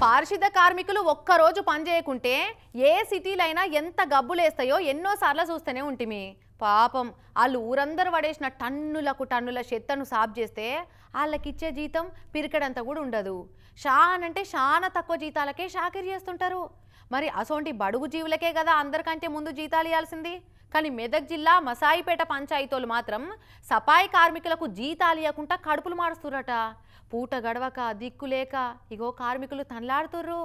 పారిశుద్ధ కార్మికులు ఒక్కరోజు పని చేయకుంటే ఏ సిటీలైనా ఎంత గబ్బులేస్తాయో ఎన్నోసార్లు చూస్తూనే ఉంటిమి. పాపం వాళ్ళు ఊరందరూ పడేసిన టన్నులకు టన్నుల చెత్తను సాఫ్ చేస్తే వాళ్ళకిచ్చే జీతం పిరికడంత కూడా ఉండదు. అంటే చాలా తక్కువ జీతాలకే షాకిరి చేస్తుంటారు. మరి అసోంటి బడుగు జీవులకే కదా అందరికంటే ముందు జీతాలు ఇవ్వాల్సింది. కానీ మెదక్ జిల్లా మసాయిపేట పంచాయతీలు మాత్రం సఫాయి కార్మికులకు జీతాలు ఇవ్వకుండా కడుపులు మారుస్తురట. పూట గడవక దిక్కులేక ఇగో కార్మికులు తనలాడుతుర్రు.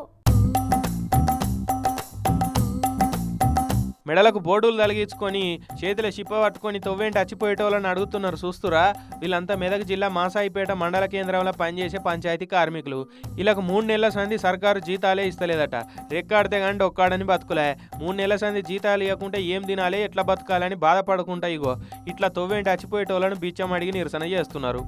మెడలకు బోర్డులు తలిగించుకొని చేతుల చిప్ప పట్టుకొని తొవ్వేంటి చచ్చిపోయేటోళ్ళని అడుగుతున్నారు. చూస్తురా, వీళ్ళంతా మెదక్ జిల్లా మాసాయిపేట మండల కేంద్రంలో పనిచేసే పంచాయతీ కార్మికులు. వీళ్ళకు 3 నెలల సంది సర్కారు జీతాలే ఇస్తలేదట. రెక్కాడితే కానీ ఒక్కాడని బతుకులే. 3 నెలల సంది జీతాలు ఇవ్వకుంటే ఏం తినాలి, ఎట్లా బతకాలని బాధపడుకుంటా ఇగో ఇట్లా తొవ్వేంటి చచ్చిపోయేటోళ్ళను బిచ్చం అడిగి నిరసన చేస్తున్నారు.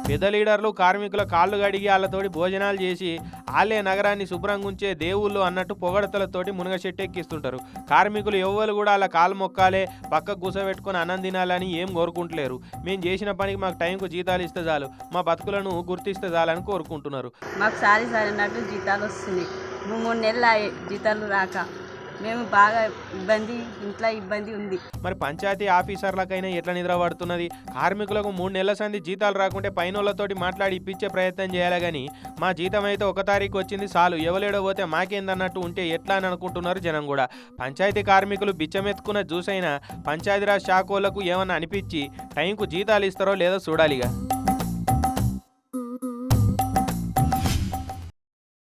పెద్ద లీడర్లు కార్మికుల కాళ్ళు గడిగి వాళ్ళతోటి భోజనాలు చేసి వాళ్ళే నగరాన్ని శుభ్రంగా ఉంచే దేవుళ్ళు అన్నట్టు పొగడతలతోటి మునగ చెట్టెక్కిస్తుంటారు. కార్మికులు ఎవ్వరు కూడా వాళ్ళ కాలు మొక్కాలే, పక్కకు కూసబెట్టుకొని అన్నం తినాలని ఏం కోరుకుంటలేరు. మేము చేసిన పనికి మాకు టైంకు జీతాలు ఇస్తే చాలు, మా బతుకులను గుర్తిస్తే చాలని కోరుకుంటున్నారు. మాకు సారీ అన్నట్టు జీతాలు వస్తున్నాయి. 3 నెలలు జీతాలు రాక మేము బాగా ఇంట్లో ఇబ్బంది ఉంది. మరి పంచాయతీ ఆఫీసర్లకైనా ఎట్లా నిద్ర పడుతున్నది? కార్మికులకు 3 నెలల సంది జీతాలు రాకుంటే పైనోళ్ళతోటి మాట్లాడి ఇప్పించే ప్రయత్నం చేయాలి. కానీ మా జీతం అయితే 1 తారీఖు వచ్చింది చాలు, ఎవలేడో పోతే మాకేందన్నట్టు ఉంటే ఎట్లా అని అనుకుంటున్నారు జనం కూడా. పంచాయతీ కార్మికులు బిచ్చమెత్తుకున్న చూసైనా పంచాయతీరాజ్ శాఖలకు ఏమన్నా అనిపించి టైంకు జీతాలు ఇస్తారో లేదో చూడాలిగా.